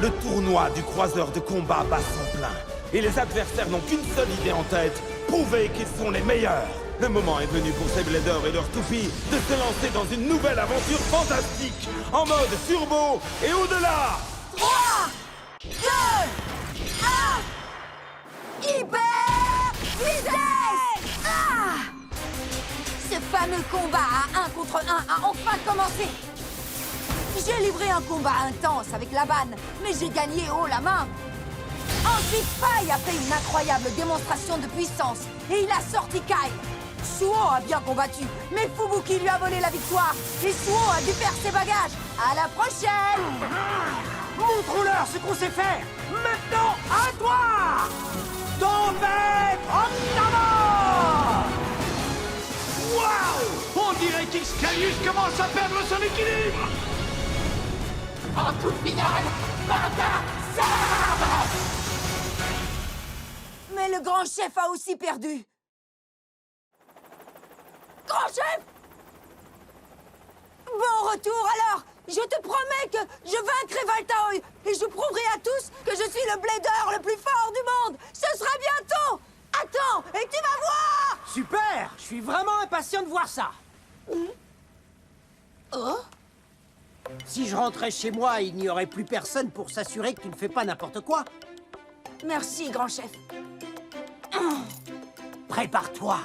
Le tournoi du croiseur de combat bat son plein. Et les adversaires n'ont qu'une seule idée en tête, prouver qu'ils sont les meilleurs. Le moment est venu pour ces bladers et leurs toupies de se lancer dans une nouvelle aventure fantastique, en mode turbo et au-delà. 3, 2, 1... Hyper vitesse! Ce fameux combat à 1 contre 1 a enfin commencé. J'ai livré un combat intense avec Laban, mais j'ai gagné haut la main. Ensuite, Fai a fait une incroyable démonstration de puissance et il a sorti Kai. Suo a bien combattu, mais Fubuki lui a volé la victoire et Suo a dû perdre ses bagages. À la prochaine! Montre-leur ce qu'on sait faire. Maintenant, à toi! Tempête Octavo! Waouh! On dirait qu'Iscalius commence à perdre son équilibre! En toute finale, Martin Sabre! Mais le grand chef a aussi perdu. Grand chef! Bon retour alors! Je te promets que je vaincrai Valtaoi et je prouverai à tous que je suis le blader le plus fort du monde! Ce sera bientôt! Attends, et tu vas voir! Super! Je suis vraiment impatient de voir ça. Oh? Si je rentrais chez moi, il n'y aurait plus personne pour s'assurer que tu ne fais pas n'importe quoi. Merci, grand chef. Prépare-toi.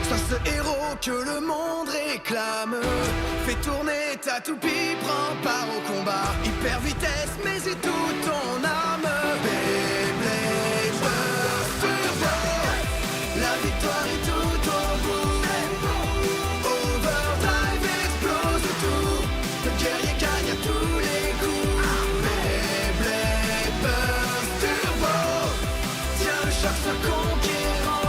Sois ce héros que le monde réclame. Fais tourner ta toupie, prends part au combat. Hyper vitesse, mais c'est toute ton âme. Beyblade Burst Turbo. La victoire est tout au bout. Overdrive explose tout. Le guerrier gagne à tous les coups. Beyblade Burst Turbo. Tiens, le choc se conquérant.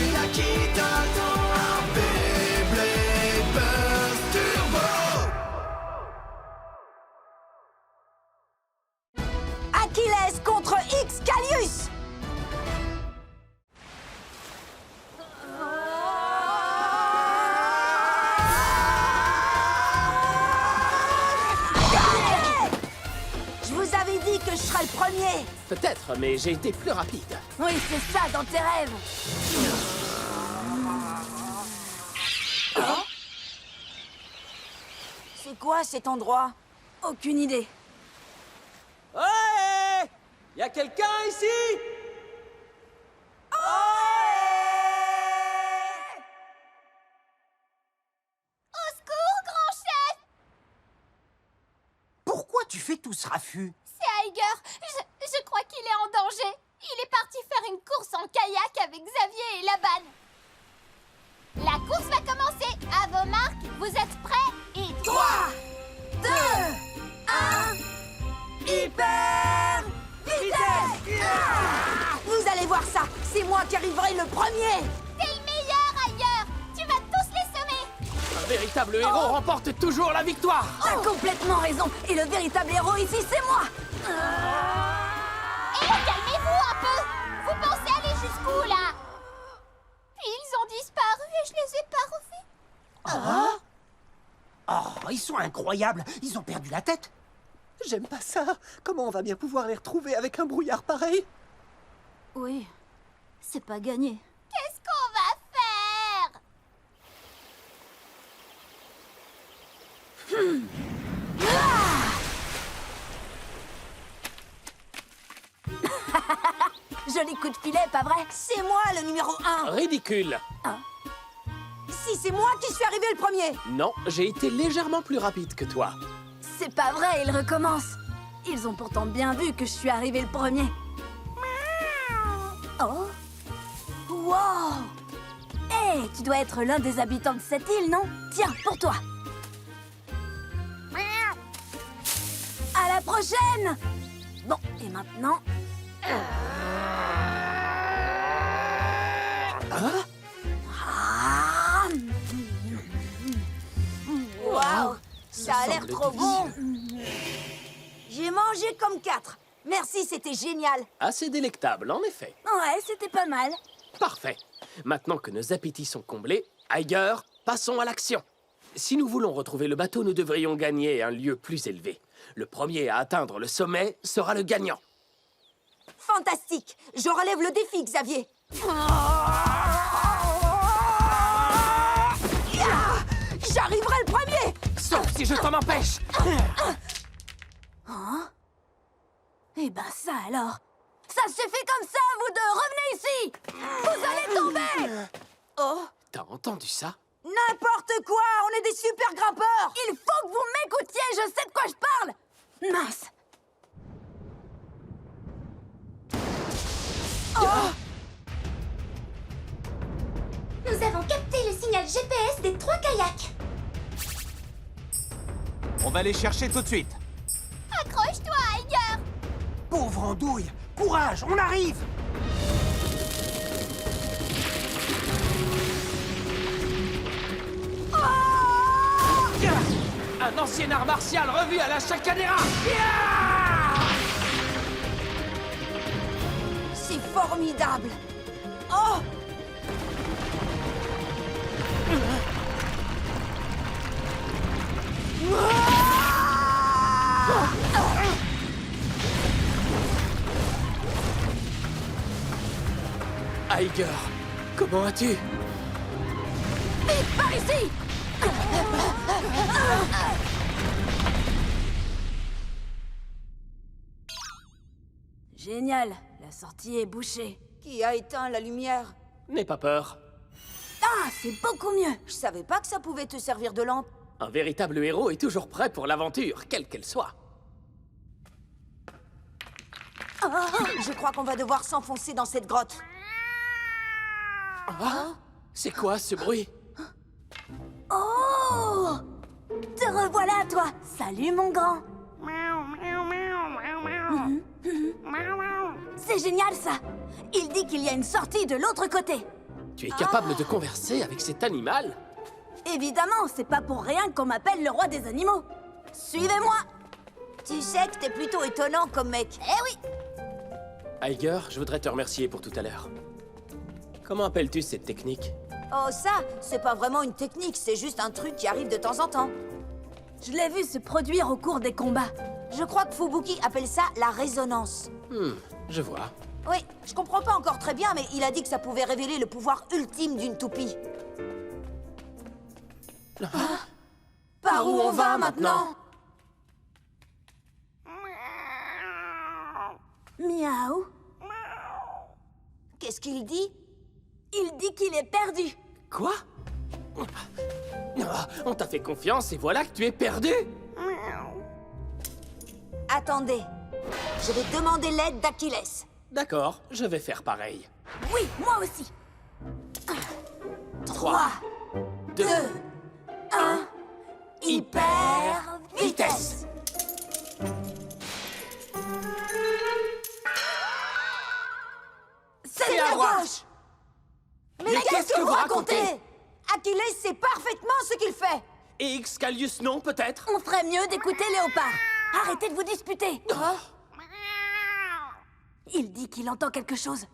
Et là qui t'attend, Beyblade Burst Turbo. Achilles contre Excalius! Je vous avais dit que je serais le premier! Peut-être, mais j'ai été plus rapide. Oui, c'est ça, dans tes rêves! Oh? C'est quoi cet endroit? Aucune idée. Ouais! Y a quelqu'un ici? Au secours, grand chef! Pourquoi tu fais tout ce raffut? C'est Aiger. Je crois qu'il est en danger. Il est parti faire une course en kayak avec Xavier et Laban. La course va commencer. À vos marques, vous êtes prêts? Et 3, 2, 1... Hyper vitesse! Vous allez voir ça! C'est moi qui arriverai le premier! T'es le meilleur, Aiger. Tu vas tous les sommer. Un véritable héros remporte toujours la victoire. T'as complètement raison! Et le véritable héros ici, c'est moi! Et calmez-vous un peu. Vous pensez aller jusqu'où, là? Puis ils ont disparu et je les ai pas revus. Oh, ils sont incroyables. Ils ont perdu la tête. J'aime pas ça. Comment on va bien pouvoir les retrouver avec un brouillard pareil? Oui, c'est pas gagné. Qu'est-ce qu'on va faire? Joli coup de filet, pas vrai? C'est moi le numéro 1! Ridicule. Si c'est moi qui suis arrivé le premier! Non, j'ai été légèrement plus rapide que toi. C'est pas vrai, ils recommencent! Ils ont pourtant bien vu que je suis arrivé le premier. Oh! Wow! Hé, tu dois être l'un des habitants de cette île, non? Tiens, pour toi! À la prochaine! Bon, et maintenant... Ah! Waouh! Ça a l'air trop bon! J'ai mangé comme 4, Merci, c'était génial. Assez délectable, en effet. Ouais, c'était pas mal. Parfait. Maintenant que nos appétits sont comblés, Iger, passons à l'action. Si nous voulons retrouver le bateau, nous devrions gagner un lieu plus élevé. Le premier à atteindre le sommet sera le gagnant. Fantastique. Je relève le défi, Xavier. J'arriverai le premier. Sauf si je t'en empêche. Eh ben ça alors. Ça suffit comme ça, vous deux. Revenez ici. Vous allez tomber. Oh. T'as entendu ça? N'importe quoi. On est des super grimpeurs. Il faut que vous m'écoutiez. Je sais de quoi je parle. Mince. Nous avons capté le signal GPS des 3 kayaks. On va les chercher tout de suite. Accroche-toi, Iger. Pauvre andouille! Courage, on arrive! Un ancien art martial revu à la Chacanera. C'est formidable. Oh. Iger, comment as-tu? Vite, par ici. Génial, la sortie est bouchée. Qui a éteint la lumière? N'aie pas peur. Ah, c'est beaucoup mieux. Je savais pas que ça pouvait te servir de lampe. Un véritable héros est toujours prêt pour l'aventure, quelle qu'elle soit. Ah, je crois qu'on va devoir s'enfoncer dans cette grotte. C'est quoi ce bruit? Oh! Te revoilà, toi. Salut, mon grand. C'est génial, ça. Il dit qu'il y a une sortie de l'autre côté. Tu es capable de converser avec cet animal? Évidemment, c'est pas pour rien qu'on m'appelle le roi des animaux. Suivez-moi. Tu sais que t'es plutôt étonnant comme mec. Eh oui. Iger, je voudrais te remercier pour tout à l'heure. Comment appelles-tu cette technique? Oh, ça, c'est pas vraiment une technique, c'est juste un truc qui arrive de temps en temps. Je l'ai vu se produire au cours des combats. Je crois que Fubuki appelle ça la résonance. Je vois. Oui, je comprends pas encore très bien, mais il a dit que ça pouvait révéler le pouvoir ultime d'une toupie. Par où on va maintenant? Miaou. Qu'est-ce qu'il dit? Il dit qu'il est perdu. Quoi? On t'a fait confiance et voilà que tu es perdu? Attendez, je vais demander l'aide d'Achilles. D'accord, je vais faire pareil. Oui, moi aussi. 3, 2, 1, hyper vitesse. C'est à gauche. Mais qu'est-ce que vous racontez? Achilles sait parfaitement ce qu'il fait. Et Excalius non, peut-être? On ferait mieux d'écouter Léopard. Arrêtez de vous disputer. Il dit qu'il entend quelque chose.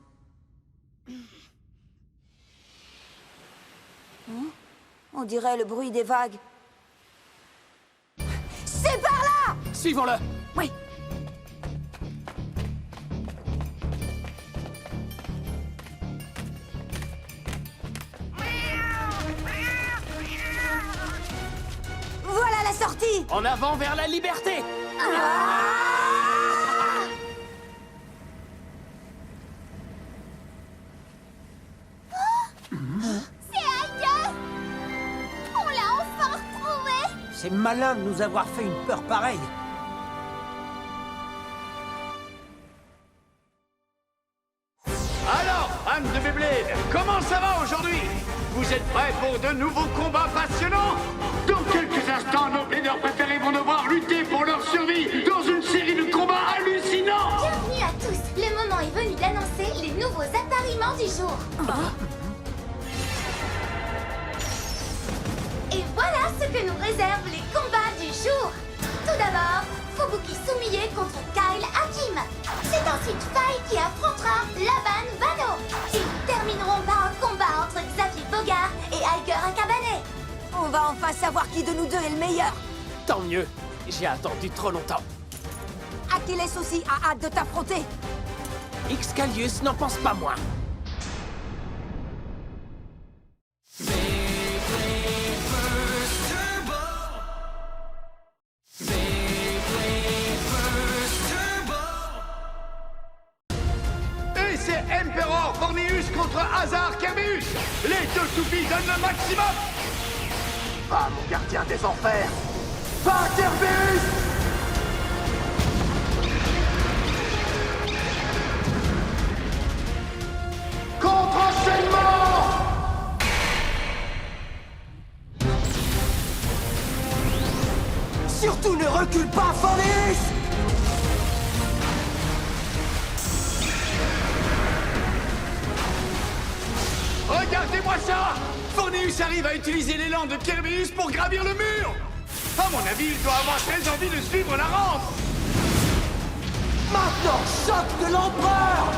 On dirait le bruit des vagues. C'est par là! Suivons-le! Oui. Voilà la sortie! En avant vers la liberté! C'est Iger. On l'a enfin retrouvé. C'est malin de nous avoir fait une peur pareille. Alors, fans de Beyblade, comment ça va aujourd'hui? Vous êtes prêts pour de nouveaux combats passionnants? Dans quelques instants, nos leaders préférés vont devoir lutter pour leur survie dans une série de combats hallucinants! Bienvenue à tous. Le moment est venu d'annoncer les nouveaux appariements du jour. Et voilà ce que nous réservent les combats du jour. Tout d'abord, Fubuki Sumiye contre Kyle Hakim. C'est ensuite Faye qui affrontera Laban Vano. Ils termineront par un combat entre Xavier Bogart et Aiger Akabane. On va enfin savoir qui de nous deux est le meilleur. Tant mieux. J'ai attendu trop longtemps. Achilles aussi a hâte de t'affronter. Excalius n'en pense pas moins. Et c'est Emperor Fornius contre Hazard Kerbeus. Les deux toupies donnent le maximum. Va, mon gardien des enfers. Va, Kerbeus. Contre-enchaînement. Surtout ne recule pas, Fornius! Regardez-moi ça! Fornius arrive à utiliser l'élan de Kerbeus pour gravir le mur! À mon avis, il doit avoir très envie de suivre la rampe! Maintenant, choc de l'empereur!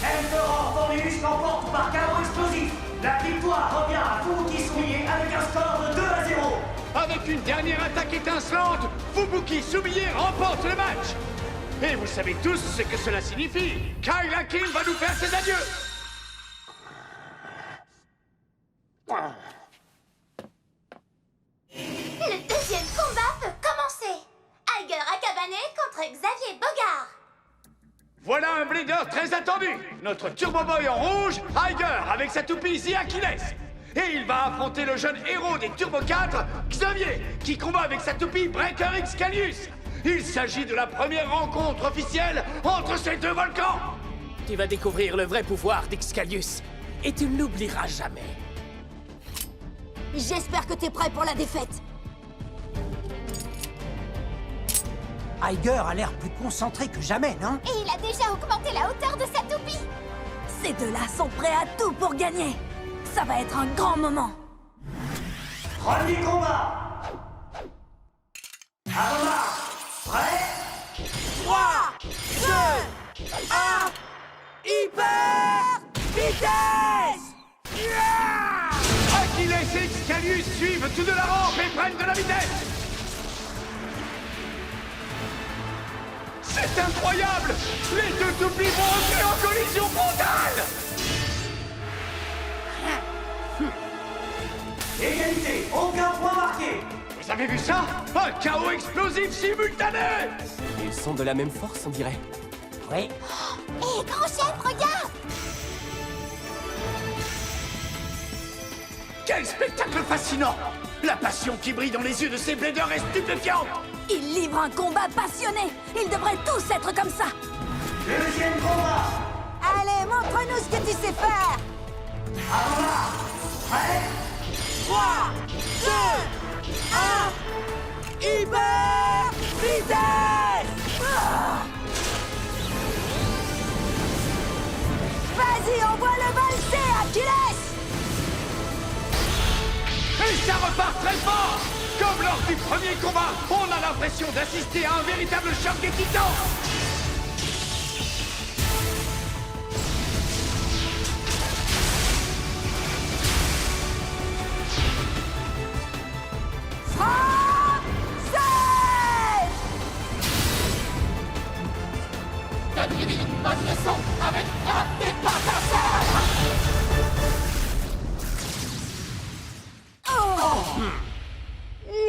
Emperor Fornius l'emporte par chaos explosif. La victoire revient à Fubuki Sumiye avec un score de 2-0. Avec une dernière attaque étincelante, Fubuki Sumiye remporte le match! Et vous savez tous ce que cela signifie! Kyle Hakim va nous faire ses adieux! Le deuxième combat peut commencer. Aiger Akabane contre Xavier Bogart. Voilà un bleeder très attendu! Notre Turbo Boy en rouge, Aiger avec sa toupie The Achilles! Et il va affronter le jeune héros des Turbo 4, Xavier, qui combat avec sa toupie Breaker Excalius! Il s'agit de la première rencontre officielle entre ces deux volcans! Tu vas découvrir le vrai pouvoir d'Excalius. Et tu ne l'oublieras jamais. J'espère que t'es prêt pour la défaite. Aiger a l'air plus concentré que jamais, non? Et il a déjà augmenté la hauteur de sa toupie. Ces deux-là sont prêts à tout pour gagner. Ça va être un grand moment. Premier combat. À vos marques. Prêt? 3, 2, 1, hyper vitesse! Achilles et Excalius suivent tout de la rampe et prennent de la vitesse! C'est incroyable! Les deux toupies vont entrer en collision frontale! Égalité. Aucun point marqué. Vous avez vu ça? Un chaos explosif simultané! Ils sont de la même force, on dirait. Oui. Hé, grand chef, regarde! Quel spectacle fascinant! La passion qui brille dans les yeux de ces bladers est stupéfiante! Ils livrent un combat passionné. Ils devraient tous être comme ça. Deuxième combat. Allez, montre-nous ce que tu sais faire. À vos marques. Prêt? 3, 2, 1, hyper vitesse! Vas-y, envoie le valser, Achilles! Et ça repart très fort! Comme lors du premier combat, on a l'impression d'assister à un véritable choc des titans!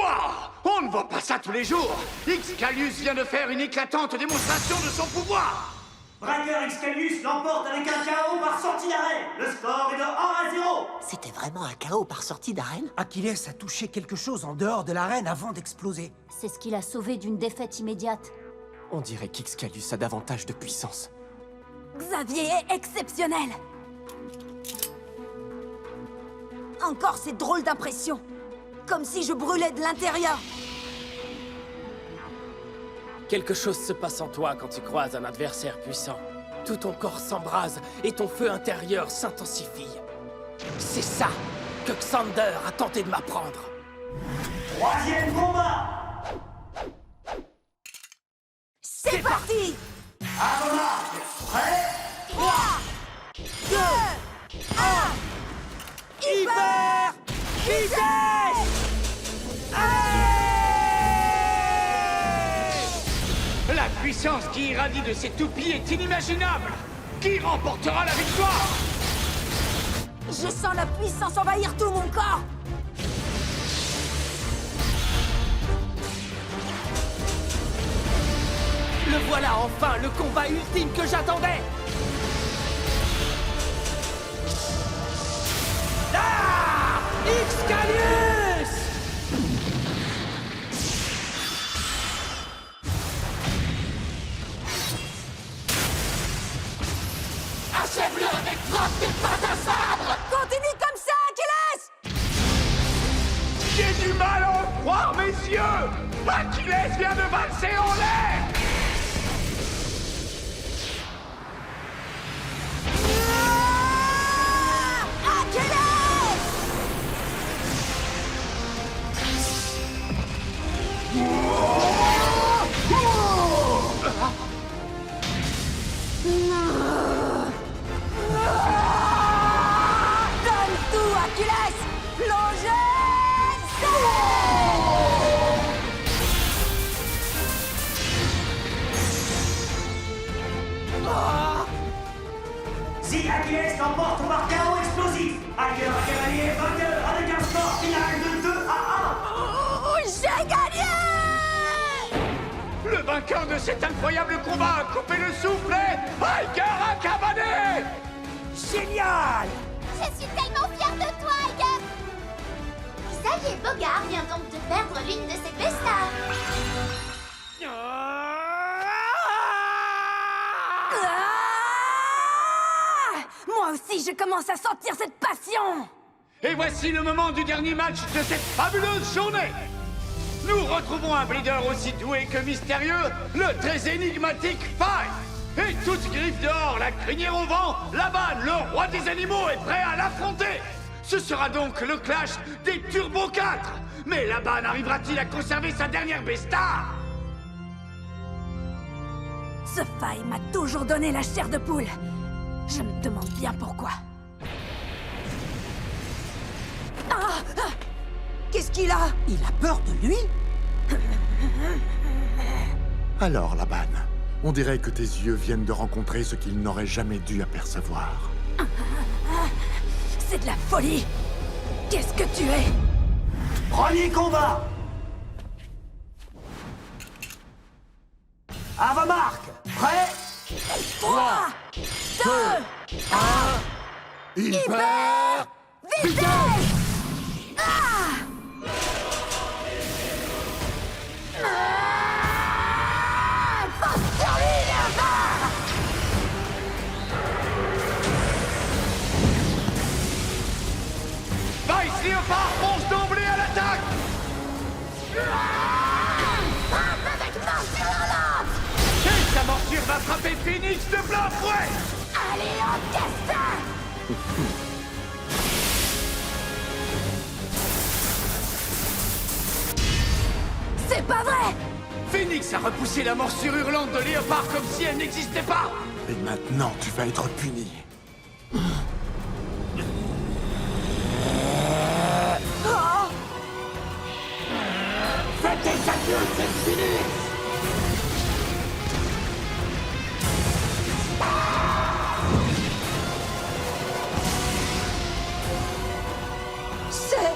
Waouh! On ne voit pas ça tous les jours! Excalius vient de faire une éclatante démonstration de son pouvoir! Breaker Excalius l'emporte avec un KO par sortie d'arène. Le score est de 1-0. C'était vraiment un chaos par sortie d'arène? Achilles a touché quelque chose en dehors de l'arène avant d'exploser. C'est ce qui l'a sauvé d'une défaite immédiate. On dirait qu'Excalius a davantage de puissance. Xavier est exceptionnel. Encore ces drôles d'impressions. Comme si je brûlais de l'intérieur. Quelque chose se passe en toi quand tu croises un adversaire puissant. Tout ton corps s'embrase et ton feu intérieur s'intensifie. C'est ça que Xander a tenté de m'apprendre. Troisième combat. C'est parti! À vos marques. Prêt? 3, 2, 1! Hyper vitesse! La puissance qui irradie de ces toupies est inimaginable. Qui remportera la victoire? Je sens la puissance envahir tout mon corps! Le voilà enfin, le combat ultime que j'attendais. Ah! Excalius! Achève-le avec frappe tes pattes à sabre! Continue comme ça, Achilles! J'ai du mal à en croire mes yeux. Achilles vient de valser en l'air. Achilles! Donne tout, Achilles! Plongez! Si Achilles l'emporte par chaos explosif, Hager Cavalier est vainqueur avec un score final de 2 à Oh, j'ai gagné! Le vainqueur de cet incroyable combat a coupé le souffle et Hager a cavané. Génial! Je suis tellement fière de toi, Hager! Xavier Bogard vient donc de perdre l'une de ses bestas. Ah! Moi aussi, je commence à sentir cette passion! Et voici le moment du dernier match de cette fabuleuse journée. Nous retrouvons un bleeder aussi doué que mystérieux, le très énigmatique Fight. Et toute griffe dehors, la crinière au vent, Laban, le roi des animaux, est prêt à l'affronter. Ce sera donc le clash des Turbo 4. Mais Laban arrivera-t-il à conserver sa dernière besta? Ce faille m'a toujours donné la chair de poule. Je me demande bien pourquoi. Ah! Qu'est-ce qu'il a? Il a peur de lui? Alors, Laban, on dirait que tes yeux viennent de rencontrer ce qu'ils n'auraient jamais dû apercevoir. C'est de la folie! Qu'est-ce que tu es? Premier combat. À vos marques. Prêt? 3, 2, 1... Hyper vitesse! Ah! Fonce sur lui, Léopard! Vice Léopard fonce d'emblée à l'attaque. Frappe avec morsure hurlante! Et sa morsure va frapper Phoenix de plein fouet. Allez, encaisse ça! C'est pas vrai! Phoenix a repoussé la morsure hurlante de Léopard comme si elle n'existait pas. Et maintenant, tu vas être puni. Faites des adieux, c'est fini. C'est...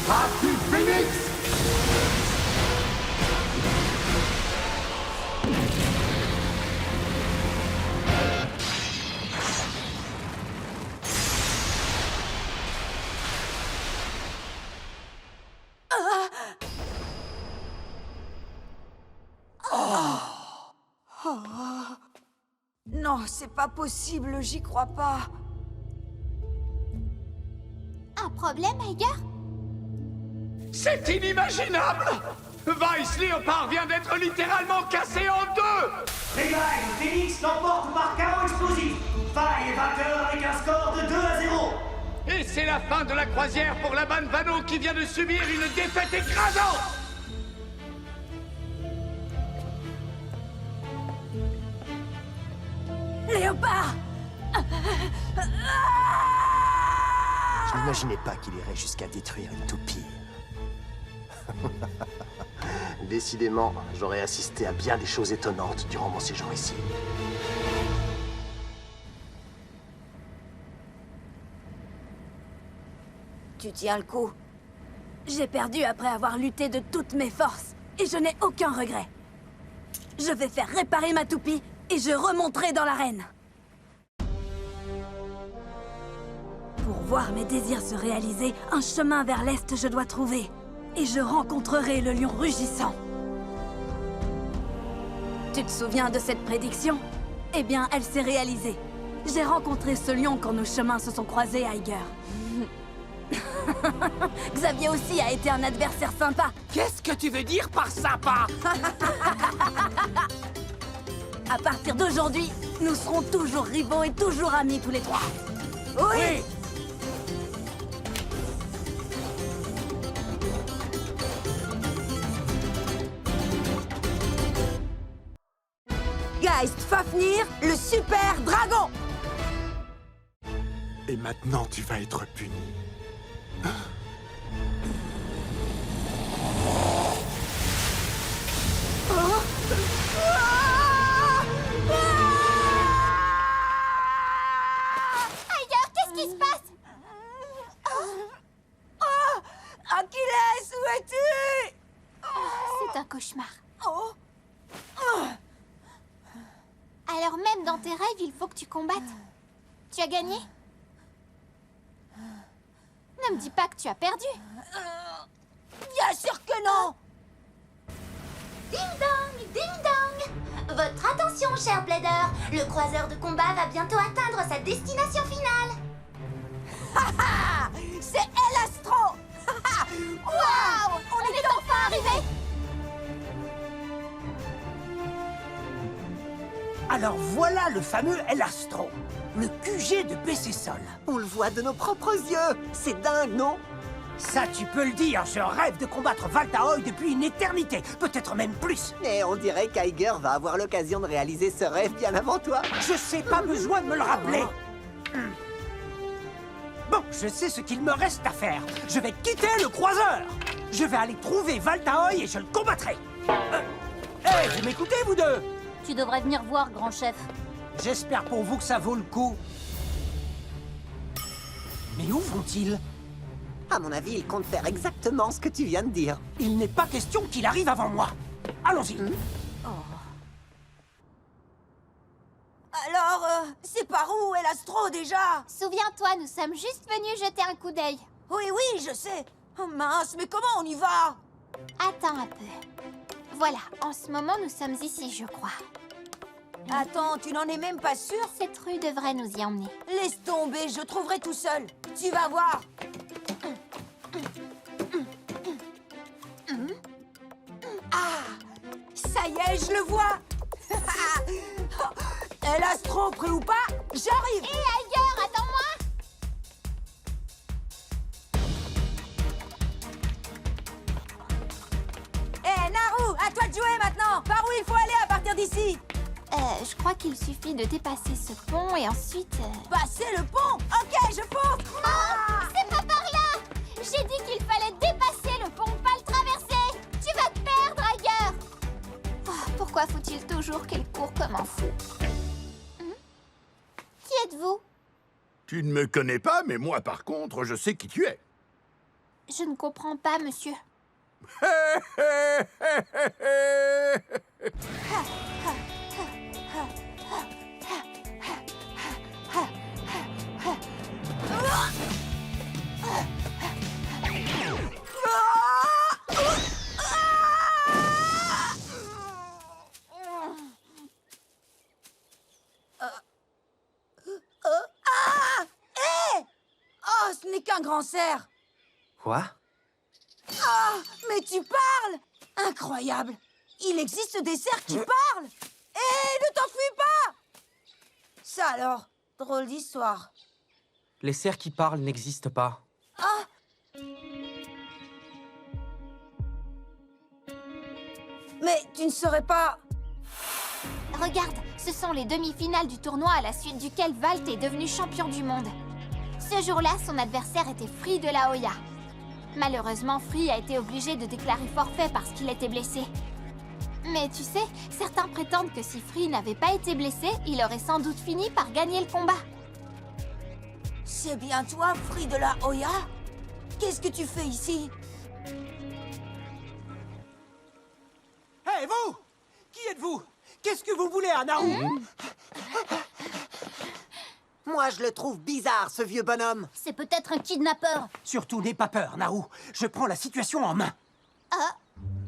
Rapide Phoenix. Non, c'est pas possible, j'y crois pas. Un problème, Hager? C'est inimaginable. Vice Léopard vient d'être littéralement cassé en deux. Revive, Phoenix l'emporte par chaos explosif. Faye est vainqueur avec un score de 2-0. Et c'est la fin de la croisière pour Laban Vano qui vient de subir une défaite écrasante. Léopard! Je n'imaginais pas qu'il irait jusqu'à détruire une toupie. Décidément, j'aurais assisté à bien des choses étonnantes durant mon séjour ici. Tu tiens le coup. J'ai perdu après avoir lutté de toutes mes forces, et je n'ai aucun regret. Je vais faire réparer ma toupie, et je remonterai dans l'arène. Pour voir mes désirs se réaliser, un chemin vers l'est je dois trouver. Et je rencontrerai le lion rugissant. Tu te souviens de cette prédiction? Eh bien, elle s'est réalisée. J'ai rencontré ce lion quand nos chemins se sont croisés, Iger. Xavier aussi a été un adversaire sympa. Qu'est-ce que tu veux dire par sympa? À partir d'aujourd'hui, nous serons toujours rivaux et toujours amis tous les trois. Oui. Geist Fafnir, le super dragon. Et maintenant, tu vas être puni. Ailleurs, qu'est-ce qui se passe? Achilles, où es-tu? C'est un cauchemar. Oh. Alors même dans tes rêves, il faut que tu combattes. Tu as gagné? Ne me dis pas que tu as perdu. Bien sûr que non. Ding dong, ding dong. Votre attention, cher Blader. Le croiseur de combat va bientôt atteindre sa destination finale. C'est Elastro. Waouh! On est enfin arrivé! Alors voilà le fameux Elastro, le QG de PC Sol. On le voit de nos propres yeux. C'est dingue, non? Ça, tu peux le dire, je rêve de combattre Valtaoy depuis une éternité, peut-être même plus. Mais on dirait qu'Iger va avoir l'occasion de réaliser ce rêve bien avant toi. Je sais, pas besoin de me le rappeler. Bon, je sais ce qu'il me reste à faire. Je vais quitter le croiseur. Je vais aller trouver Valtaoy et je le combattrai. Hé, vous m'écoutez, vous deux? Tu devrais venir voir, grand chef. J'espère pour vous que ça vaut le coup. Mais où vont-ils? À mon avis, il compte faire exactement ce que tu viens de dire. Il n'est pas question qu'il arrive avant moi. Allons-y. Alors, c'est par où Elastro déjà? Souviens-toi, nous sommes juste venus jeter un coup d'œil. Oui, oui, je sais. Oh mince, mais comment on y va? Attends un peu. Voilà, en ce moment, nous sommes ici, je crois. Attends, tu n'en es même pas sûr? Cette rue devrait nous y emmener. Laisse tomber, je trouverai tout seul. Tu vas voir. Ah, ça y est, je le vois. Elastro, prêt ou pas, j'arrive. Hé, ailleurs, attends-moi. Naru, à toi de jouer maintenant. Par où il faut aller à partir d'ici? Je crois qu'il suffit de dépasser ce pont et ensuite... Passer le pont? Ok, je fonce. Non, c'est pas par là. J'ai dit qu'il fallait dépasser le pont, pas le traverser. Tu vas te perdre ailleurs. Oh, pourquoi faut-il toujours qu'il court comme un fou? Qui êtes-vous? Tu ne me connais pas, mais moi, par contre, je sais qui tu es. Je ne comprends pas, monsieur. Oh, ce n'est qu'un grand cerf. Quoi? Ah, mais tu parles! Incroyable! Il existe des cerfs qui parlent! Hé, ne t'enfuis pas! Ça alors, Drôle d'histoire. Les cerfs qui parlent n'existent pas. Mais tu ne serais pas... Regarde, ce sont les demi-finales du tournoi à la suite duquel Valt est devenu champion du monde. Ce jour-là, son adversaire était Free de la Hoya. Malheureusement, Free a été obligé de déclarer forfait parce qu'il était blessé. Mais tu sais, certains prétendent que si Free n'avait pas été blessé, il aurait sans doute fini par gagner le combat. C'est bien toi, Free de la Hoya? Qu'est-ce que tu fais ici? Hé, vous! Qui êtes-vous? Qu'est-ce que vous voulez à Naru? Moi, je le trouve bizarre, ce vieux bonhomme. C'est peut-être un kidnappeur. Surtout, n'aie pas peur, Naru. Je prends la situation en main.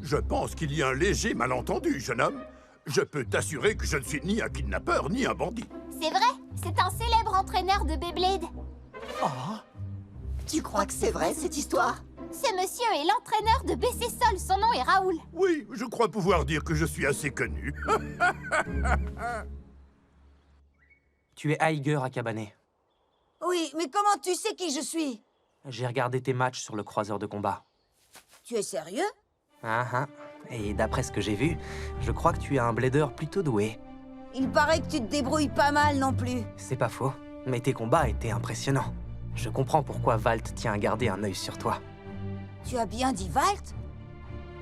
Je pense qu'il y a un léger malentendu, jeune homme. Je peux t'assurer que je ne suis ni un kidnappeur, ni un bandit. C'est vrai, c'est un célèbre entraîneur de Beyblade. Tu crois que c'est vrai, cette histoire? Ce monsieur est l'entraîneur de BC Sol, son nom est Raoul. Oui, je crois pouvoir dire que je suis assez connu. Tu es Aiger Akabane. Oui, mais comment tu sais qui je suis? J'ai regardé tes matchs sur le croiseur de combat. Tu es sérieux? Et d'après ce que j'ai vu, je crois que tu es un blader plutôt doué. Il paraît que tu te débrouilles pas mal non plus. C'est pas faux, mais tes combats étaient impressionnants. Je comprends pourquoi Valt tient à garder un œil sur toi. Tu as bien dit Valt?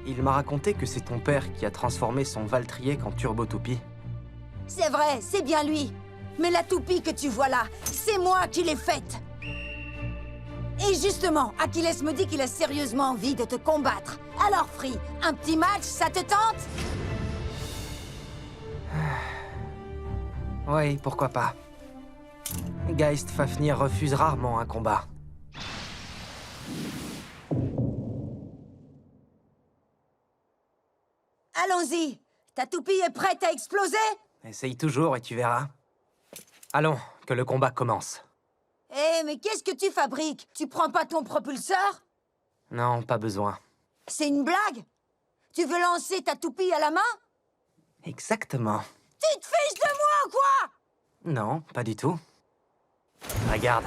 Il m'a raconté que c'est ton père qui a transformé son Valtriek en Turbo Toupie. C'est vrai, c'est bien lui. Mais la toupie que tu vois là, c'est moi qui l'ai faite. Et justement, Achilles me dit qu'il a sérieusement envie de te combattre. Alors, Free, un petit match, ça te tente? Oui, pourquoi pas. Geist Fafnir refuse rarement un combat. Allons-y. Ta toupie est prête à exploser? Essaye toujours et tu verras. Allons, que le combat commence. Eh, mais qu'est-ce que tu fabriques? Tu prends pas ton propulseur? Non, pas besoin. C'est une blague? Tu veux lancer ta toupie à la main? Exactement. Tu te fiches de moi ou quoi? Non, pas du tout. Regarde.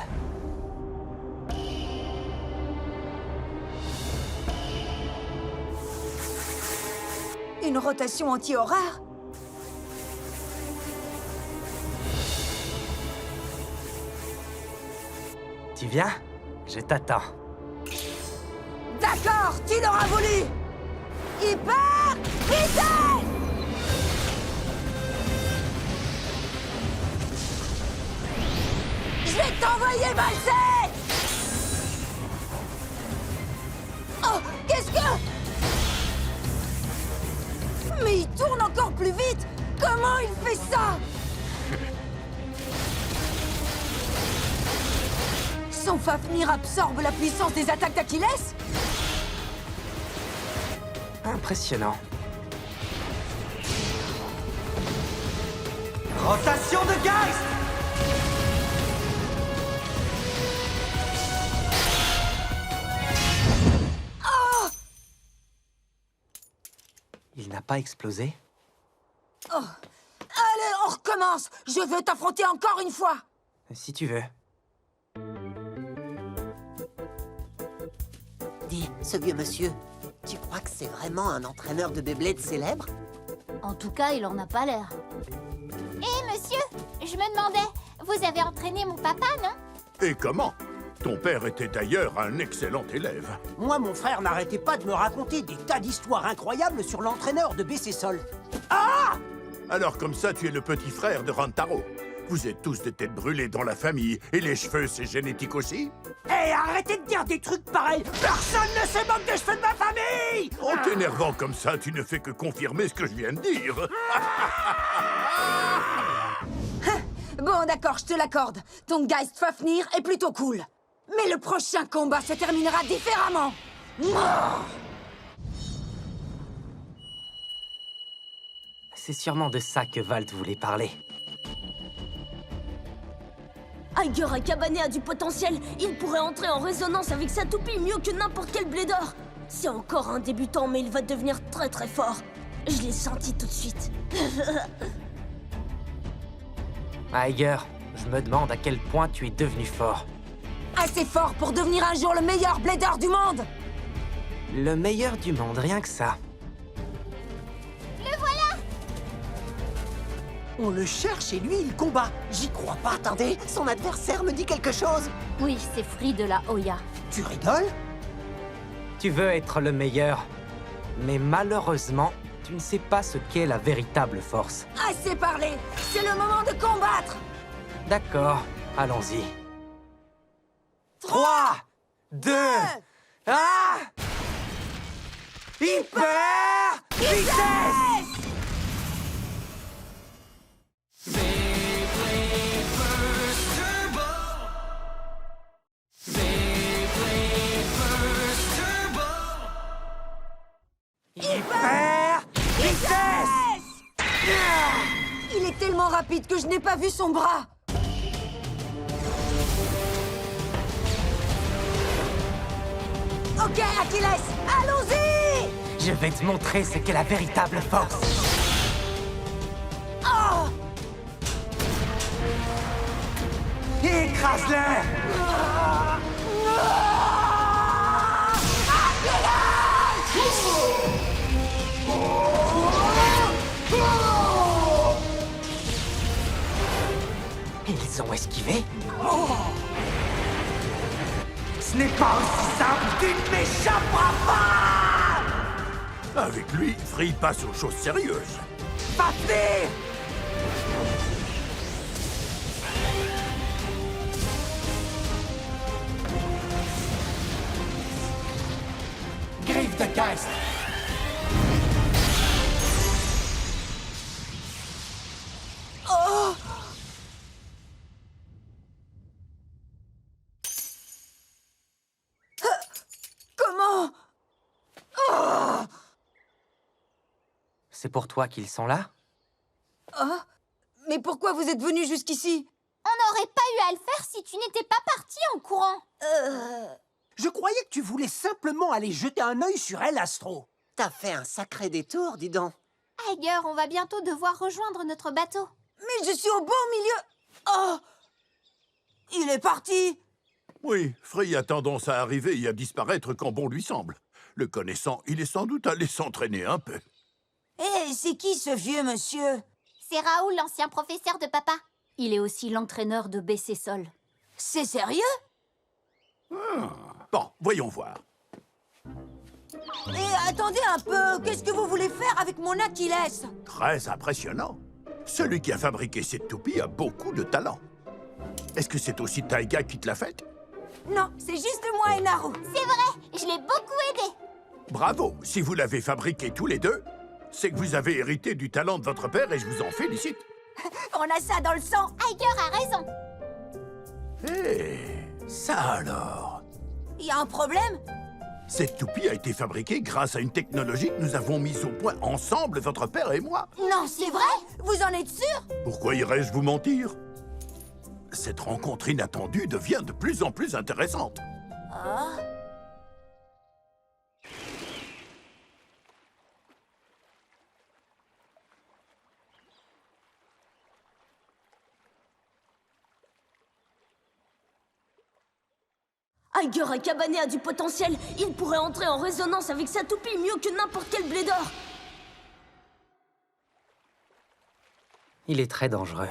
Une rotation anti-horreur? Tu viens? Je t'attends. D'accord, tu l'auras voulu! Hyper vitesse! Je vais t'envoyer valser! Oh, qu'est-ce que... Mais il tourne encore plus vite! Comment il fait ça? Son Fafnir absorbe la puissance des attaques d'Achilles? Impressionnant. Rotation de Geist! Oh! Il n'a pas explosé? Oh! Allez, on recommence! Je veux t'affronter encore une fois! Si tu veux. Dis, ce vieux monsieur, tu crois que c'est vraiment un entraîneur de Beyblade célèbre? En tout cas, il en a pas l'air. Hé, monsieur, je me demandais, vous avez entraîné mon papa, non? Et comment? Ton père était d'ailleurs un excellent élève. Moi, mon frère n'arrêtait pas de me raconter des tas d'histoires incroyables sur l'entraîneur de BC Sol. Ah! Alors comme ça, tu es le petit frère de Rantaro. Vous êtes tous des têtes brûlées dans la famille, et les cheveux, c'est génétique aussi? Hé, arrêtez de dire des trucs pareils! Personne ne se moque des cheveux de ma famille! En t'énervant comme ça, tu ne fais que confirmer ce que je viens de dire. Bon, d'accord, je te l'accorde. Ton Geist Fafnir est plutôt cool. Mais le prochain combat se terminera différemment. C'est sûrement de ça que Valt voulait parler. Aiger Akabane a du potentiel. Il pourrait entrer en résonance avec sa toupie mieux que n'importe quel blader. C'est encore un débutant, mais il va devenir très très fort. Je l'ai senti tout de suite. Aiger, Je me demande à quel point tu es devenu fort. Assez fort pour devenir un jour le meilleur blader du monde. Le meilleur du monde, rien que ça. Le voilà! On le cherche et lui, il combat. J'y crois pas. Attendez, son adversaire me dit quelque chose. Oui, c'est Free de la Hoya. Tu rigoles? Tu veux être le meilleur. Mais malheureusement, tu ne sais pas ce qu'est la véritable force. Assez parlé. C'est le moment de combattre. D'accord, allons-y. 3, 2, 1... Hyper vitesse! Hyper vitesse! Il est tellement rapide que je n'ai pas vu son bras. Ok, Achilles, allons-y! Je vais te montrer ce qu'est la véritable force. Oh! Écrase-le! Ils ont esquivé? Ce n'est pas aussi simple, tu ne m'échapperas pas! Avec lui, Free passe aux choses sérieuses. Fafnir! Griffe de Geist! Oh! Comment? Oh! C'est pour toi qu'ils sont là? Oh? Mais pourquoi vous êtes venu jusqu'ici? On n'aurait pas eu à le faire si tu n'étais pas parti en courant. Je croyais que tu voulais simplement aller jeter un œil sur El Astro. T'as fait un sacré détour, dis donc. Tiger, on va bientôt devoir rejoindre notre bateau. Mais je suis au beau milieu. Oh! Il est parti. Oui, Free a tendance à arriver et à disparaître quand bon lui semble. Le connaissant, il est sans doute allé s'entraîner un peu. Eh, c'est qui ce vieux monsieur? C'est Raoul, l'ancien professeur de papa. Il est aussi l'entraîneur de BC Sol. C'est sérieux? Bon, voyons voir. Et attendez un peu, qu'est-ce que vous voulez faire avec mon Achilles? Très impressionnant. Celui qui a fabriqué cette toupie a beaucoup de talent. Est-ce que c'est aussi Taiga qui te l'a faite? Non, c'est juste moi et Naru. C'est vrai, je l'ai beaucoup aidé. Bravo! Si vous l'avez fabriqué tous les deux, c'est que vous avez hérité du talent de votre père et je vous en félicite. On a ça dans le sang. Tiger a raison. Hé, ça alors? Il y a un problème? Cette toupie a été fabriquée grâce à une technologie que nous avons mise au point ensemble, votre père et moi. Non, c'est vrai? Vous en êtes sûr? Pourquoi irais-je vous mentir? Cette rencontre inattendue devient de plus en plus intéressante. Ah. Tiger Akabané a du potentiel. Il pourrait entrer en résonance avec sa toupie mieux que n'importe quel blader. Il est très dangereux.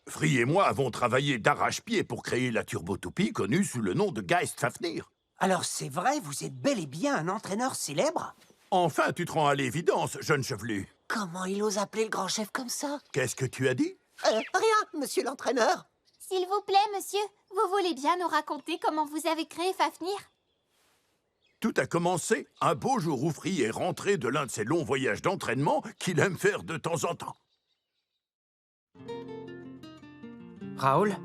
Free et moi avons travaillé d'arrache-pied pour créer la turbo-toupie connue sous le nom de Geist Fafnir. Alors c'est vrai, vous êtes bel et bien un entraîneur célèbre? Enfin, tu te rends à l'évidence, jeune chevelu. Comment il ose appeler le grand chef comme ça? Qu'est-ce que tu as dit? Rien, monsieur l'entraîneur. S'il vous plaît, monsieur, vous voulez bien nous raconter comment vous avez créé Fafnir? Tout a commencé un beau jour où Free est rentré de l'un de ses longs voyages d'entraînement qu'il aime faire de temps en temps. Raoul?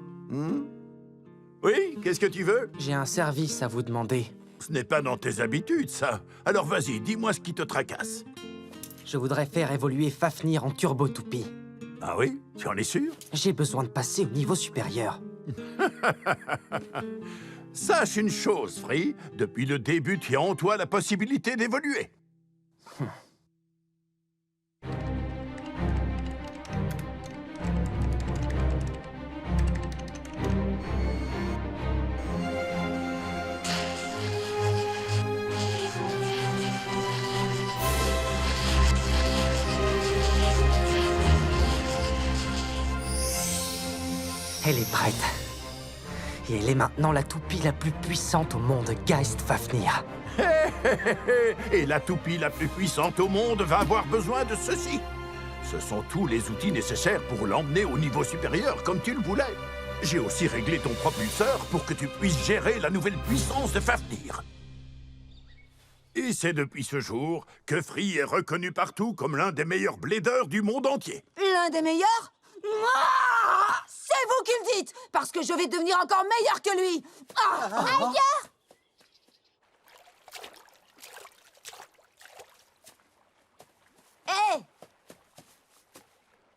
Oui, qu'est-ce que tu veux? J'ai un service à vous demander. Ce n'est pas dans tes habitudes, ça. Alors vas-y, dis-moi ce qui te tracasse. Je voudrais faire évoluer Fafnir en turbo-toupie. Ah oui? Tu en es sûr? J'ai besoin de passer au niveau supérieur. Sache une chose, Free. Depuis le début, tu as en toi la possibilité d'évoluer. Elle est prête. Et elle est maintenant la toupie la plus puissante au monde, Geist Fafnir. Et la toupie la plus puissante au monde va avoir besoin de ceci. Ce sont tous les outils nécessaires pour l'emmener au niveau supérieur, comme tu le voulais. J'ai aussi réglé ton propulseur pour que tu puisses gérer la nouvelle puissance de Fafnir. Et c'est depuis ce jour que Free est reconnu partout comme l'un des meilleurs bladers du monde entier. L'un des meilleurs? Ah, c'est vous qui le dites, parce que je vais devenir encore meilleur que lui. Tiger! Hé!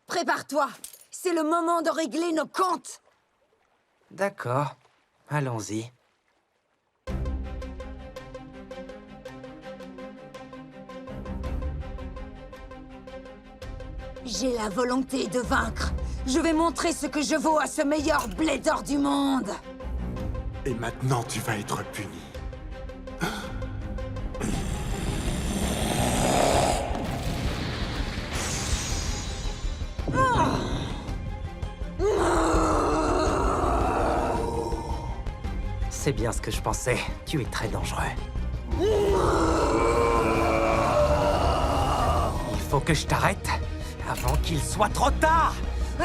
Prépare-toi, c'est le moment de régler nos comptes. D'accord, allons-y. J'ai la volonté de vaincre. Je vais montrer ce que je vaux à ce meilleur blader du monde. Et maintenant, tu vas être puni. C'est bien ce que je pensais. Tu es très dangereux. Il faut que je t'arrête avant qu'il soit trop tard. 3,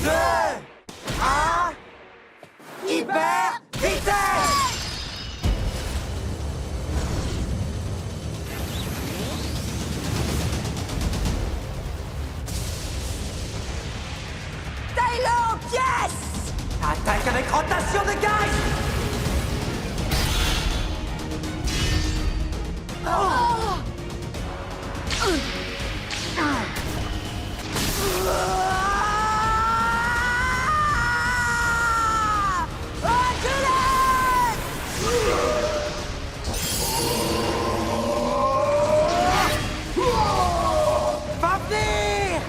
2, 1... Hyper vitesse! Taille-le, pièce! Attaque avec rotation de Geist! Fafnir!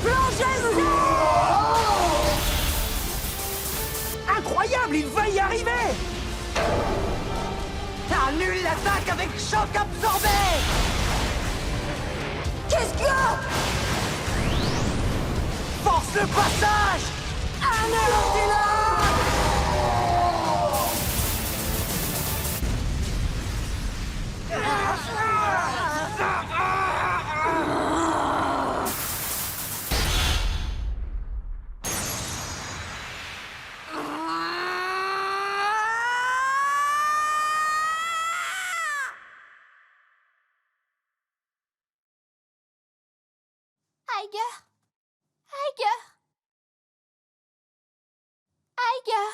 Plongez-y! Incroyable, il va y arriver! Annule l'attaque avec choc absorbé! Qu'est-ce qu'il y a? Force le passage! Anéantis-le! Tiger! Tiger! Tiger!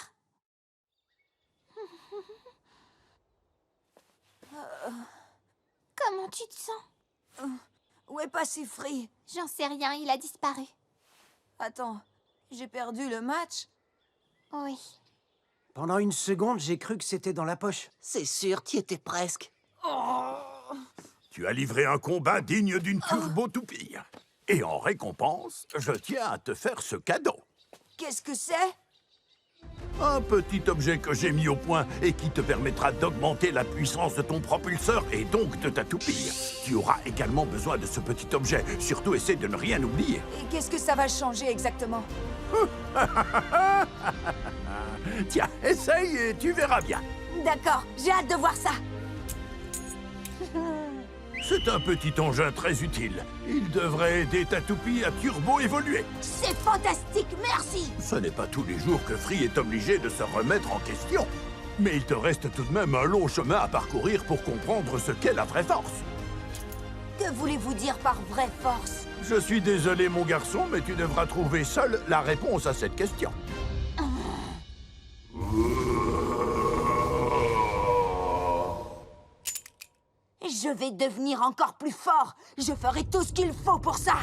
Comment tu te sens? Où est passé Free? J'en sais rien, il a disparu. Attends, j'ai perdu le match? Oui. Pendant une seconde, j'ai cru que c'était dans la poche. C'est sûr, t'y étais presque. Tu as livré un combat digne d'une turbo-toupie. Et en récompense, je tiens à te faire ce cadeau. Qu'est-ce que c'est? Un petit objet que j'ai mis au point et qui te permettra d'augmenter la puissance de ton propulseur et donc de ta toupie. Tu auras également besoin de ce petit objet. Surtout, essaie de ne rien oublier. Et qu'est-ce que ça va changer exactement? Tiens, essaye et tu verras bien. D'accord, j'ai hâte de voir ça. C'est un petit engin très utile. Il devrait aider ta toupie à turbo-évoluer. C'est fantastique, merci! Ce n'est pas tous les jours que Free est obligé de se remettre en question. Mais il te reste tout de même un long chemin à parcourir pour comprendre ce qu'est la vraie force. Que voulez-vous dire par vraie force? Je suis désolé, mon garçon, mais tu devras trouver seul la réponse à cette question. Je vais devenir encore plus fort. Je ferai tout ce qu'il faut pour ça.